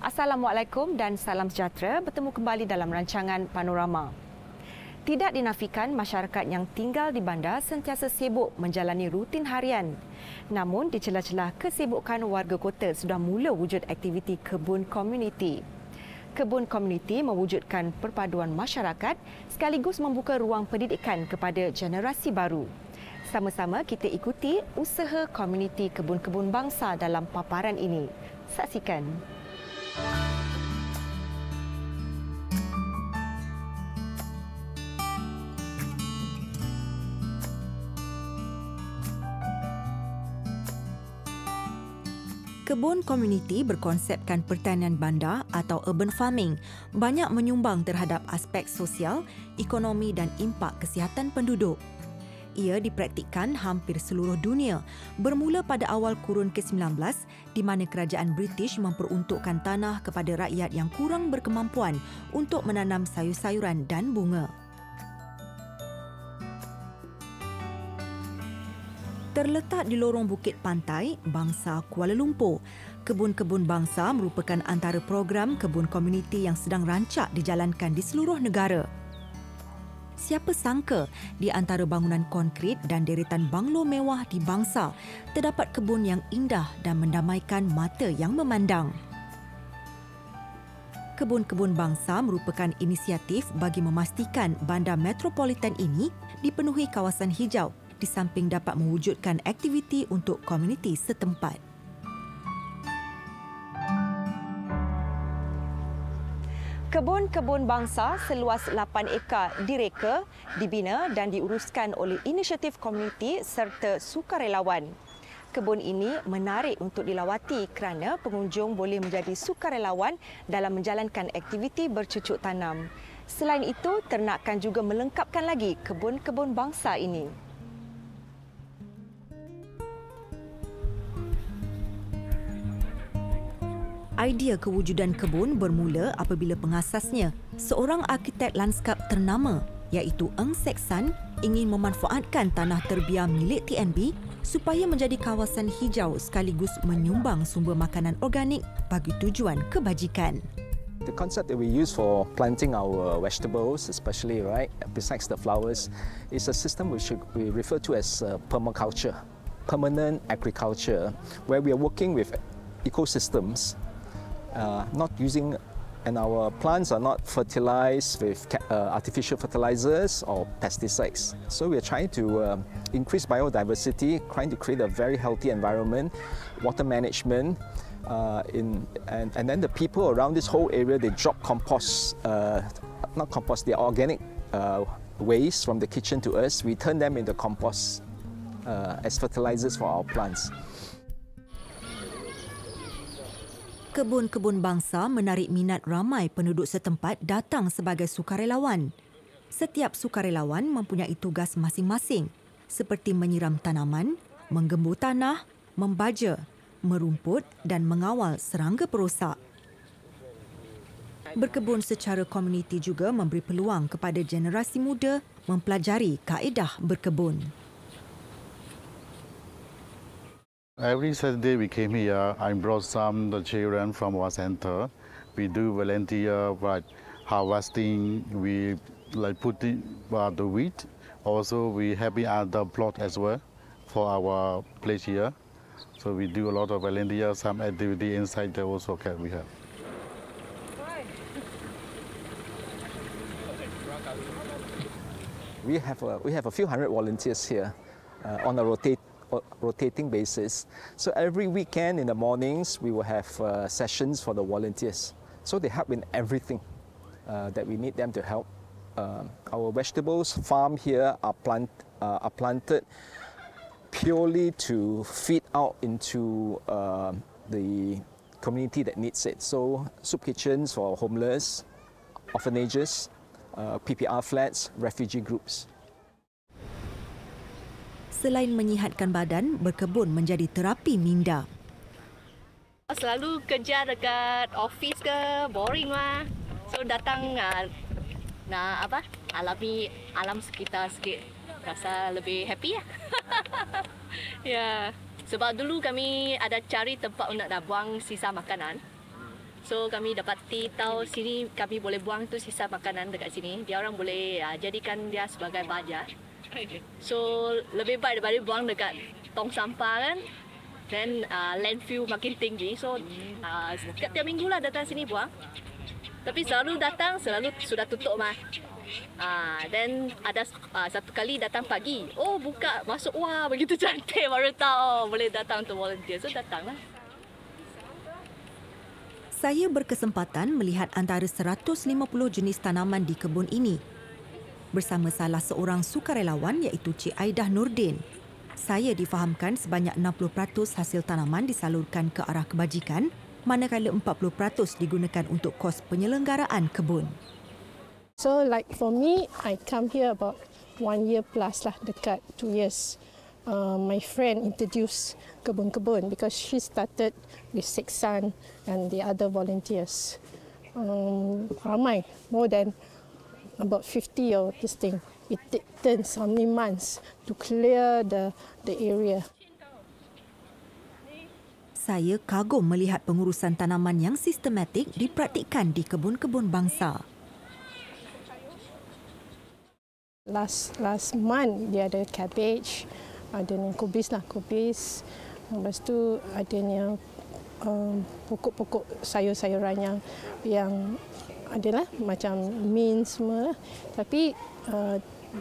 Assalamualaikum dan salam sejahtera. Bertemu kembali dalam rancangan Panorama. Tidak dinafikan masyarakat yang tinggal di bandar sentiasa sibuk menjalani rutin harian. Namun di celah-celah kesibukan warga kota sudah mula wujud aktiviti kebun komuniti. Kebun komuniti mewujudkan perpaduan masyarakat sekaligus membuka ruang pendidikan kepada generasi baru. Sama-sama kita ikuti usaha komuniti kebun-kebun bangsa dalam paparan ini. Saksikan. Kebun komuniti berkonsepkan pertanian bandar atau urban farming banyak menyumbang terhadap aspek sosial, ekonomi dan impak kesihatan penduduk. Ia dipraktikkan hampir seluruh dunia bermula pada awal kurun ke-19 di mana kerajaan British memperuntukkan tanah kepada rakyat yang kurang berkemampuan untuk menanam sayur-sayuran dan bunga. Terletak di lorong bukit pantai, Bangsa Kuala Lumpur, kebun-kebun bangsa merupakan antara program kebun komuniti yang sedang rancak dijalankan di seluruh negara. Siapa sangka di antara bangunan konkrit dan deretan banglo mewah di Bangsa terdapat kebun yang indah dan mendamaikan mata yang memandang. Kebun-kebun bangsa merupakan inisiatif bagi memastikan bandar metropolitan ini dipenuhi kawasan hijau di samping dapat mewujudkan aktiviti untuk komuniti setempat. Kebun-kebun bangsa seluas 8 ekar direka, dibina dan diuruskan oleh inisiatif komuniti serta sukarelawan. Kebun ini menarik untuk dilawati kerana pengunjung boleh menjadi sukarelawan dalam menjalankan aktiviti bercucuk tanam. Selain itu, ternakan juga melengkapkan lagi kebun-kebun bangsa ini. Idea kewujudan kebun bermula apabila pengasasnya, seorang arkitek lanskap ternama iaitu Eng Sek San ingin memanfaatkan tanah terbiar milik TNB supaya menjadi kawasan hijau sekaligus menyumbang sumber makanan organik bagi tujuan kebajikan. The concept that we use for planting our vegetables, especially besides the flowers, is a system which we refer to as permaculture, permanent agriculture, where we are working with ecosystems. Not using, and our plants are not fertilized with artificial fertilizers or pesticides. So we are trying to increase biodiversity, trying to create a very healthy environment, water management, and then the people around this whole area, they drop compost, not compost, they are organic waste from the kitchen to us. We turn them into compost as fertilizers for our plants. Kebun-kebun bangsa menarik minat ramai penduduk setempat datang sebagai sukarelawan. Setiap sukarelawan mempunyai tugas masing-masing seperti menyiram tanaman, menggembur tanah, membaja, merumput dan mengawal serangga perosak. Berkebun secara komuniti juga memberi peluang kepada generasi muda mempelajari kaedah berkebun. Every Saturday we came here. I brought the children from our center. We do volunteer harvesting. We putting the wheat. Also, we helping other plot as well for our place here. So we do a lot of volunteer, some activity inside there also we have. We have a few hundred volunteers here on a rotating basis. So every weekend in the mornings, we will have sessions for the volunteers. So they help in everything that we need them to help. Our vegetables farm here are planted purely to feed out into the community that needs it. So soup kitchens for homeless, orphanages, PPR flats, refugee groups. Selain menyihatkan badan, berkebun menjadi terapi minda. Selalu kerja dekat office ke, boring lah. So datang alami alam sekitar sikit. Rasa lebih happy lah. Ya. Sebab dulu kami ada cari tempat untuk nak buang sisa makanan. So kami dapati tahu sini kami boleh buang tu sisa makanan dekat sini. Dia orang boleh jadikan dia sebagai baja. So lebih baik daripada buang dekat tong sampah kan. Then landfill makin tinggi. So setiap minggu lah datang sini buang. Tapi selalu datang selalu sudah tutup mah. Then ada satu kali datang pagi. Oh buka masuk, wah begitu cantik, baru tahu boleh datang untuk volunteer. So datanglah. Saya berkesempatan melihat antara 150 jenis tanaman di kebun ini bersama salah seorang sukarelawan iaitu Cik Aidah Nordin. Saya difahamkan sebanyak 60% hasil tanaman disalurkan ke arah kebajikan, manakala 40% digunakan untuk kos penyelenggaraan kebun. So like for me, I come here about 1 year plus lah, dekat 2 years. My friend introduced kebun-kebun because she started with Seksan and the other volunteers. Ramai, more than about 50 or this thing. It takes how many months to clear the area. Saya kagum melihat pengurusan tanaman yang sistematik dipraktikkan di kebun-kebun bangsa. Last month dia ada cabbage, adanya kubis. Lepas tu adanya pokok-pokok sayur-sayuran yang adalah macam mint semua. Tapi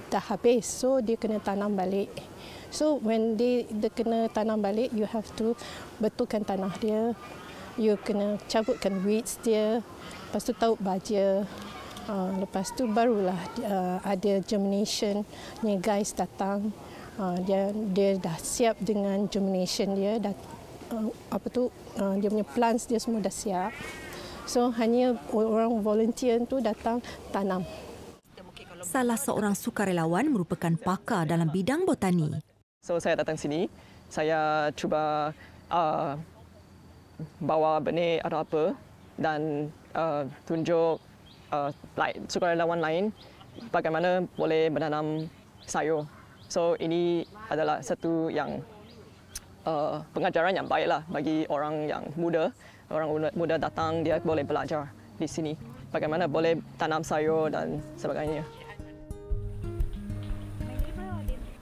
dah habis, so dia kena tanam balik. So when dia kena tanam balik, you have to betulkan tanah dia. You kena cabutkan weeds dia. Lepas tu taut baja. Lepas tu barulah ada germination ni guys datang. Dia dah siap dengan germination dia, dah dia punya plants dia semua dah siap. So hanya orang volunteer tu datang tanam. Salah seorang sukarelawan merupakan pakar dalam bidang botani. So saya datang sini, saya cuba bawa benih atau apa dan tunjuk sukarelawan lain bagaimana boleh menanam sayur. So ini adalah satu yang pengajaran yang baiklah bagi orang yang muda. Orang muda datang, dia boleh belajar di sini bagaimana boleh tanam sayur dan sebagainya.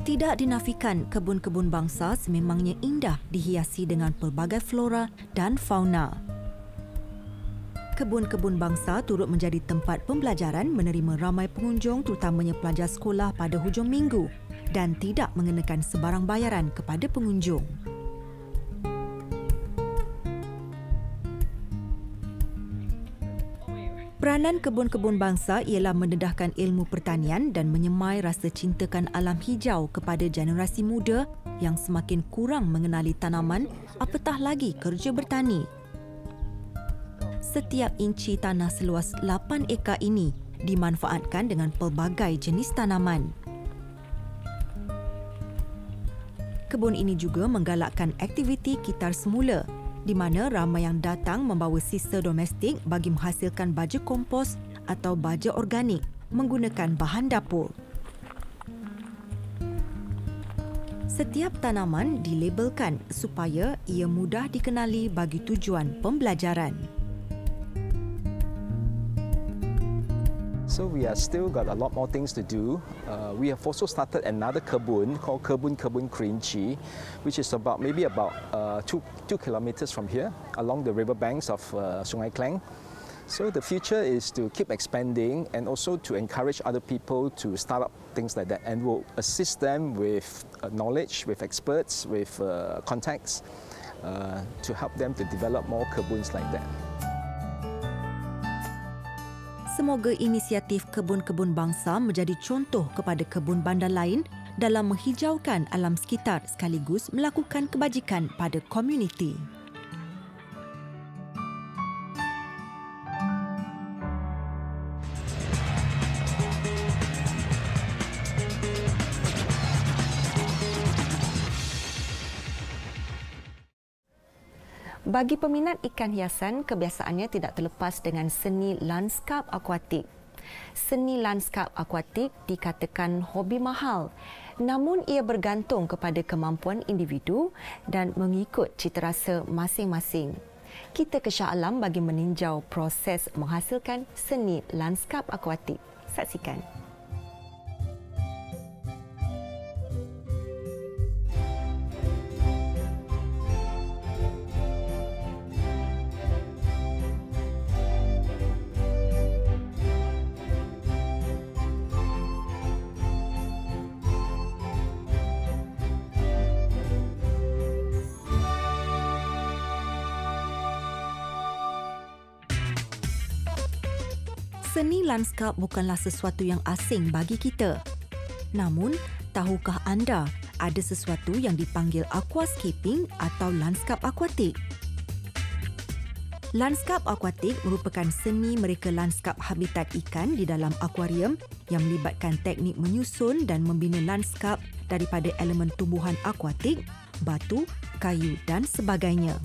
Tidak dinafikan kebun-kebun bangsa sememangnya indah dihiasi dengan pelbagai flora dan fauna. Kebun-kebun bangsa turut menjadi tempat pembelajaran menerima ramai pengunjung terutamanya pelajar sekolah pada hujung minggu dan tidak mengenakan sebarang bayaran kepada pengunjung. Peranan kebun-kebun bangsa ialah mendedahkan ilmu pertanian dan menyemai rasa cintakan alam hijau kepada generasi muda yang semakin kurang mengenali tanaman, apatah lagi kerja bertani. Setiap inci tanah seluas 8 ekar ini dimanfaatkan dengan pelbagai jenis tanaman. Kebun ini juga menggalakkan aktiviti kitar semula di mana ramai yang datang membawa sisa domestik bagi menghasilkan baja kompos atau baja organik menggunakan bahan dapur. Setiap tanaman dilabelkan supaya ia mudah dikenali bagi tujuan pembelajaran. So we are still got a lot more things to do. We have also started another kebun called Kebun Kerinci, which is maybe about 2 kilometers from here along the river banks of Sungai Klang. So the future is to keep expanding and also to encourage other people to start up things like that, and we'll assist them with knowledge, with experts, with contacts to help them to develop more kebuns like that. Semoga inisiatif kebun-kebun bangsa menjadi contoh kepada kebun bandar lain dalam menghijaukan alam sekitar sekaligus melakukan kebajikan pada komuniti. Bagi peminat ikan hiasan, kebiasaannya tidak terlepas dengan seni lanskap akuatik. Seni lanskap akuatik dikatakan hobi mahal, namun ia bergantung kepada kemampuan individu dan mengikut citarasa masing-masing. Kita ke Shah Alam bagi meninjau proses menghasilkan seni lanskap akuatik. Saksikan. Seni lanskap bukanlah sesuatu yang asing bagi kita. Namun, tahukah anda ada sesuatu yang dipanggil aquascaping atau lanskap akuatik? Lanskap akuatik merupakan seni mereka lanskap habitat ikan di dalam akuarium yang melibatkan teknik menyusun dan membina lanskap daripada elemen tumbuhan akuatik, batu, kayu dan sebagainya.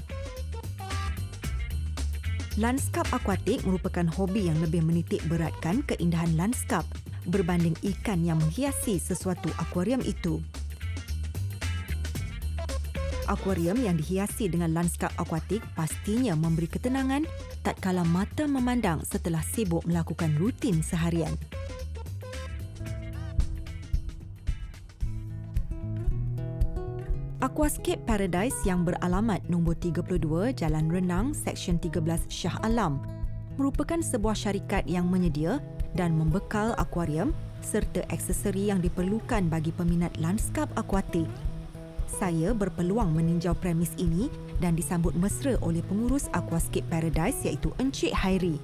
Lanskap akuatik merupakan hobi yang lebih menitik beratkan keindahan lanskap berbanding ikan yang menghiasi sesuatu akuarium itu. Akuarium yang dihiasi dengan lanskap akuatik pastinya memberi ketenangan tatkala mata memandang setelah sibuk melakukan rutin seharian. Aquascape Paradise yang beralamat nombor 32 Jalan Renang, Seksyen 13 Shah Alam merupakan sebuah syarikat yang menyedia dan membekal akuarium serta aksesori yang diperlukan bagi peminat lanskap akuatik. Saya berpeluang meninjau premis ini dan disambut mesra oleh pengurus Aquascape Paradise iaitu Encik Hairi.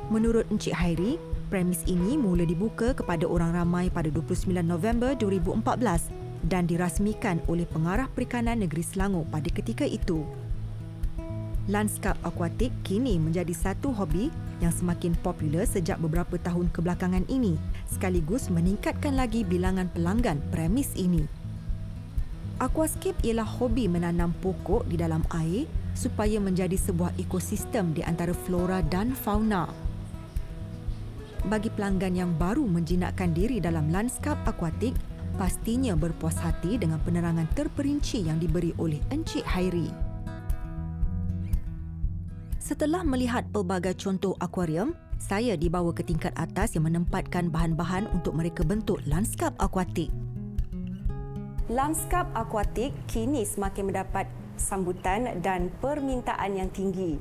Menurut Encik Hairi, premis ini mula dibuka kepada orang ramai pada 29 November 2014 dan dirasmikan oleh Pengarah Perikanan Negeri Selangor pada ketika itu. Lanskap akuatik kini menjadi satu hobi yang semakin popular sejak beberapa tahun kebelakangan ini, sekaligus meningkatkan lagi bilangan pelanggan premis ini. Aquascape ialah hobi menanam pokok di dalam air supaya menjadi sebuah ekosistem di antara flora dan fauna. Bagi pelanggan yang baru menjinakkan diri dalam lanskap akuatik, pastinya berpuas hati dengan penerangan terperinci yang diberi oleh Encik Hairi. Setelah melihat pelbagai contoh akuarium, saya dibawa ke tingkat atas yang menempatkan bahan-bahan untuk mereka bentuk lanskap akuatik. Lanskap akuatik kini semakin mendapat sambutan dan permintaan yang tinggi.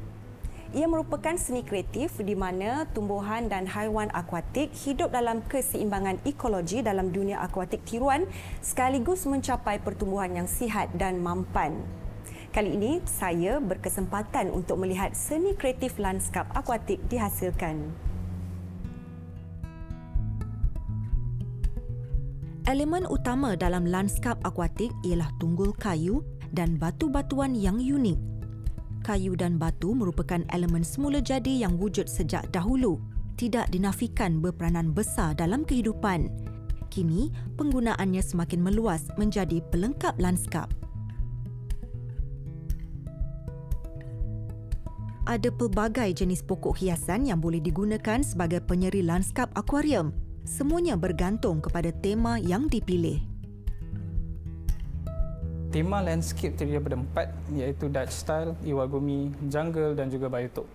Ia merupakan seni kreatif di mana tumbuhan dan haiwan akuatik hidup dalam keseimbangan ekologi dalam dunia akuatik tiruan sekaligus mencapai pertumbuhan yang sihat dan mampan. Kali ini, saya berkesempatan untuk melihat seni kreatif lanskap akuatik dihasilkan. Elemen utama dalam lanskap akuatik ialah tunggul kayu dan batu-batuan yang unik. Kayu dan batu merupakan elemen semula jadi yang wujud sejak dahulu, tidak dinafikan berperanan besar dalam kehidupan. Kini, penggunaannya semakin meluas menjadi pelengkap lanskap. Ada pelbagai jenis pokok hiasan yang boleh digunakan sebagai penyeri lanskap akuarium. Semuanya bergantung kepada tema yang dipilih. Tema landscape terdiri daripada 4 iaitu Dutch style, Iwagumi, jungle dan juga biotope.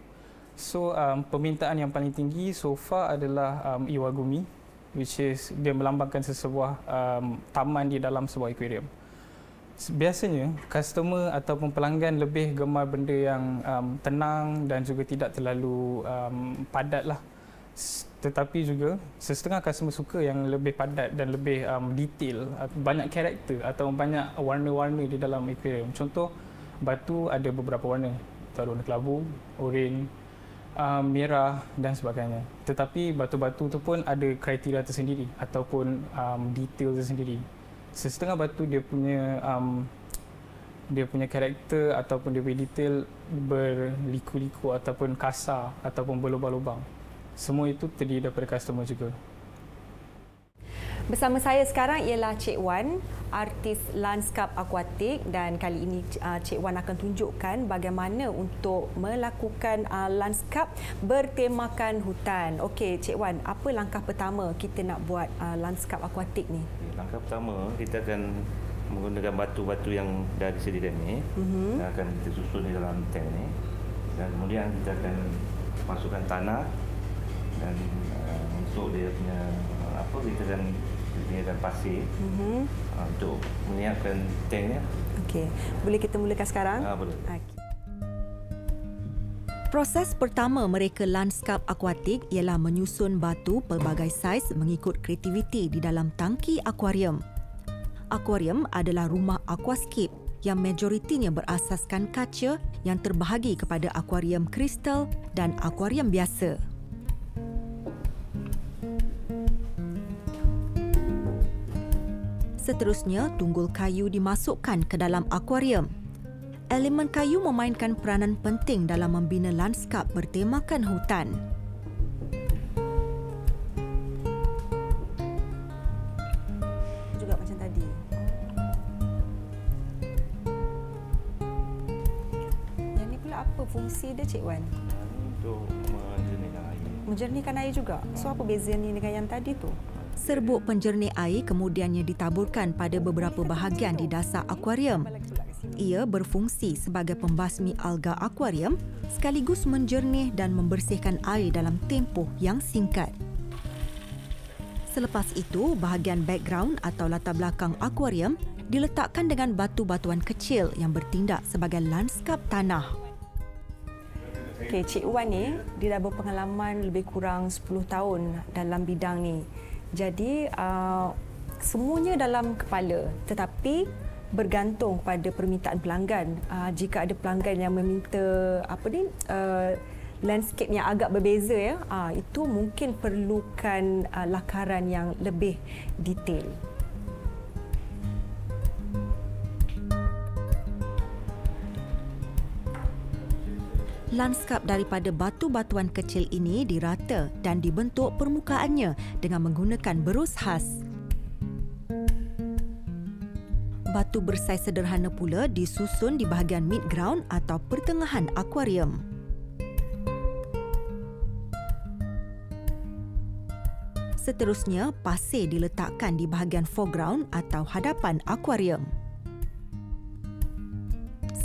So permintaan yang paling tinggi so far adalah Iwagumi, which is dia melambangkan sesebuah taman di dalam sebuah aquarium. Biasanya customer ataupun pelanggan lebih gemar benda yang tenang dan juga tidak terlalu padat lah. Tetapi juga setengah customer suka yang lebih padat dan lebih detail, banyak karakter atau banyak warna-warna di dalam aquarium. Contoh, batu ada beberapa warna, warna kelabu, oranye, merah dan sebagainya. Tetapi batu-batu tu pun ada kriteria tersendiri ataupun detail tersendiri. Setengah batu dia punya karakter ataupun dia punya detail berliku-liku ataupun kasar ataupun berlubang-lubang. Semua itu terdiri daripada customer juga. Bersama saya sekarang ialah Cik Wan, artis lanskap akuatik, dan kali ini Cik Wan akan tunjukkan bagaimana untuk melakukan lanskap bertemakan hutan. Okey, Cik Wan, apa langkah pertama kita nak buat lanskap akuatik ni? Langkah pertama, kita akan menggunakan batu-batu yang dah disediakan ni. Akan kita susun di dalam tank ni. Dan kemudian kita akan masukkan tanah dan untuk dia punya kita akan gunakan pasir untuk menyiapkan tanknya. Okey, boleh kita mulakan sekarang? Boleh. Okay. Proses pertama mereka lanskap akuatik ialah menyusun batu pelbagai saiz mengikut kreativiti di dalam tangki akuarium. Akuarium adalah rumah aquascape yang majoritinya berasaskan kaca yang terbahagi kepada akuarium kristal dan akuarium biasa. Seterusnya, tunggul kayu dimasukkan ke dalam akuarium. Elemen kayu memainkan peranan penting dalam membina lanskap bertemakan hutan. Juga macam tadi. Yang ni pula apa fungsi dia, Cik Wan? Untuk menjernihkan air. Menjernihkan air juga. So apa beza ni dengan yang tadi tu? Serbuk penjernih air kemudiannya ditaburkan pada beberapa bahagian di dasar akuarium. Ia berfungsi sebagai pembasmi alga akuarium sekaligus menjernih dan membersihkan air dalam tempoh yang singkat. Selepas itu, bahagian background atau latar belakang akuarium diletakkan dengan batu-batuan kecil yang bertindak sebagai lanskap tanah. Okey, Cik Wan ni dia dah berpengalaman lebih kurang 10 tahun dalam bidang ni. Jadi semuanya dalam kepala, tetapi bergantung pada permintaan pelanggan. Jika ada pelanggan yang meminta landscape yang agak berbeza, itu mungkin perlukan lakaran yang lebih detail. Lanskap daripada batu-batuan kecil ini dirata dan dibentuk permukaannya dengan menggunakan berus khas. Batu bersaiz sederhana pula disusun di bahagian midground atau pertengahan akuarium. Seterusnya, pasir diletakkan di bahagian foreground atau hadapan akuarium.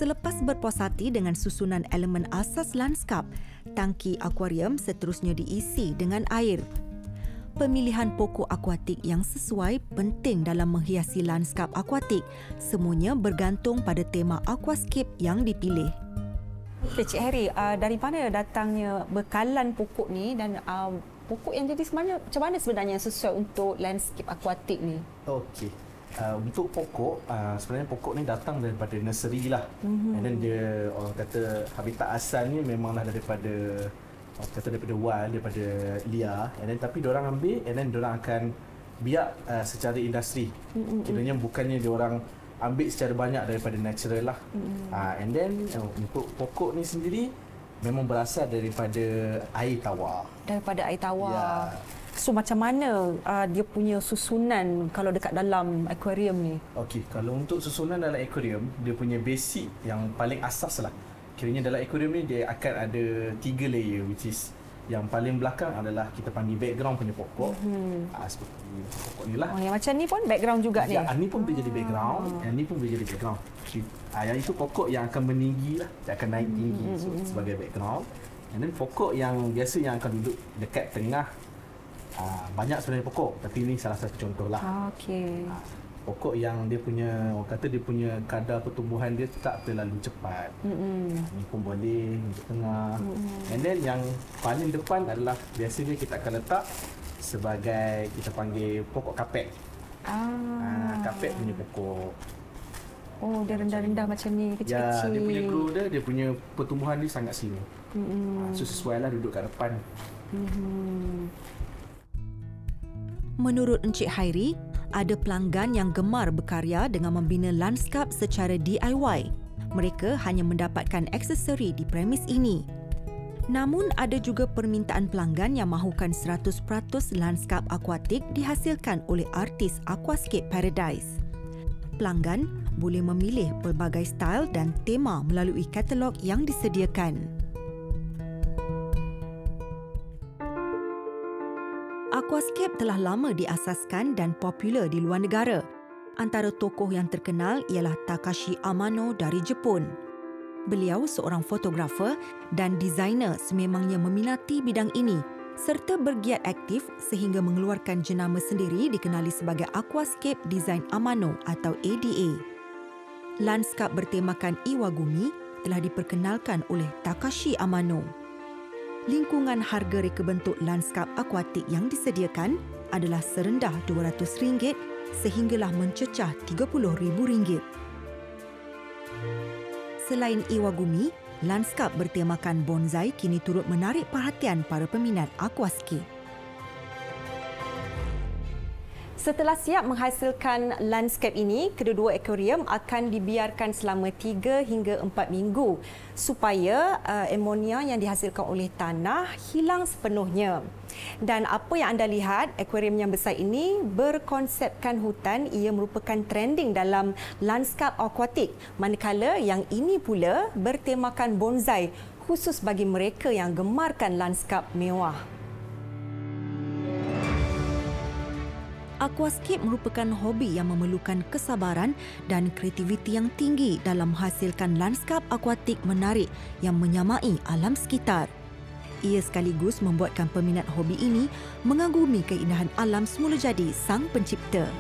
Selepas berpuas hati dengan susunan elemen asas lanskap, tangki akuarium seterusnya diisi dengan air. Pemilihan pokok akuatik yang sesuai penting dalam menghiasi lanskap akuatik. Semuanya bergantung pada tema aquascape yang dipilih. Okay, Cik Harry, dari mana datangnya bekalan pokok ni dan pokok yang jadi sebenarnya macam mana sebenarnya sesuai untuk landscape akuatik ni? Okey. Untuk pokok, sebenarnya pokok ni datang daripada nursery lah. And then dia, orang kata habitat asalnya memanglah daripada wild, daripada liar, and then tapi diorang ambil and then diorang akan biak secara industri. Kiranya bukannya diorang ambil secara banyak daripada natural lah. And then untuk pokok ni sendiri memang berasal daripada air tawar. Daripada air tawar. Ya. So macam mana dia punya susunan kalau dekat dalam akuarium ni? Okey, kalau untuk susunan dalam akuarium, dia punya basic yang paling asas lah. Kiranya dalam akuarium ni dia akan ada 3 layer, which is yang paling belakang adalah kita panggil background punya pokok. Seperti pokok ni lah. Yang macam ni pun background juga ni? Ya, ni pun boleh jadi background, yang ni pun boleh jadi background. Yang itu pokok yang akan meninggi lah, yang akan naik tinggi sebagai background. And then pokok yang biasa yang akan duduk dekat tengah, banyak sebenarnya pokok, tapi ini salah satu contoh lah. Okey. Pokok yang dia punya, orang kata dia punya kadar pertumbuhan dia tak terlalu cepat. Ini pun boleh, untuk tengah. And then yang paling depan adalah biasanya kita akan letak sebagai, kita panggil pokok kapet. Kapet punya pokok. Oh, dia rendah-rendah macam ni, kecil-kecil. Ya, dia punya grow dia punya pertumbuhan dia sangat sini. So sesuai lah duduk kat depan. Menurut Encik Hairi, ada pelanggan yang gemar berkarya dengan membina lanskap secara DIY. Mereka hanya mendapatkan aksesori di premis ini. Namun ada juga permintaan pelanggan yang mahukan 100% lanskap akuatik dihasilkan oleh artis Aquascape Paradise. Pelanggan boleh memilih pelbagai style dan tema melalui katalog yang disediakan. Aquascape telah lama diasaskan dan popular di luar negara. Antara tokoh yang terkenal ialah Takashi Amano dari Jepun. Beliau seorang fotografer dan designer sememangnya meminati bidang ini serta bergiat aktif sehingga mengeluarkan jenama sendiri dikenali sebagai Aquascape Design Amano atau ADA. Lanskap bertemakan Iwagumi telah diperkenalkan oleh Takashi Amano. Lingkungan harga reka bentuk lanskap akuatik yang disediakan adalah serendah RM200 sehinggalah mencecah RM30,000. Selain Iwagumi, lanskap bertemakan bonsai kini turut menarik perhatian para peminat aquascape. Setelah siap menghasilkan landscape ini, kedua-dua akuarium akan dibiarkan selama 3 hingga 4 minggu supaya amonia yang dihasilkan oleh tanah hilang sepenuhnya. Dan apa yang anda lihat, akuarium yang besar ini berkonsepkan hutan. Ia merupakan trending dalam lanskap akuatik. Manakala yang ini pula bertemakan bonsai khusus bagi mereka yang gemarkan lanskap mewah. Aquascape merupakan hobi yang memerlukan kesabaran dan kreativiti yang tinggi dalam menghasilkan lanskap akuatik menarik yang menyamai alam sekitar. Ia sekaligus membuatkan peminat hobi ini mengagumi keindahan alam semula jadi sang pencipta.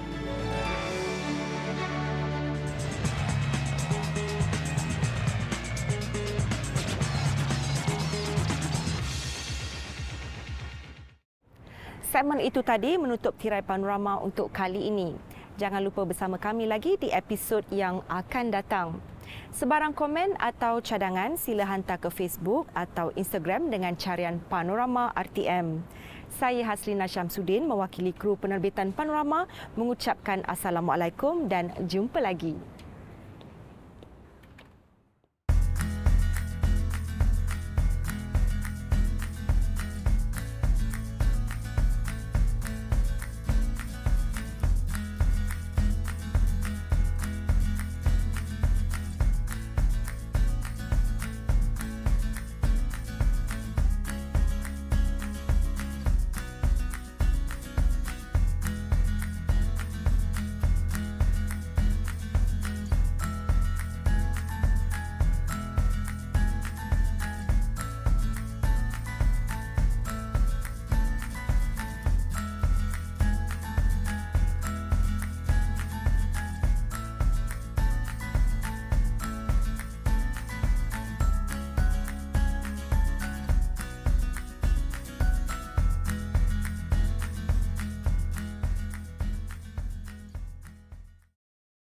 Segmen itu tadi menutup tirai panorama untuk kali ini. Jangan lupa bersama kami lagi di episod yang akan datang. Sebarang komen atau cadangan sila hantar ke Facebook atau Instagram dengan carian Panorama RTM. Saya Haslina Syamsuddin mewakili kru penerbitan Panorama mengucapkan Assalamualaikum dan jumpa lagi.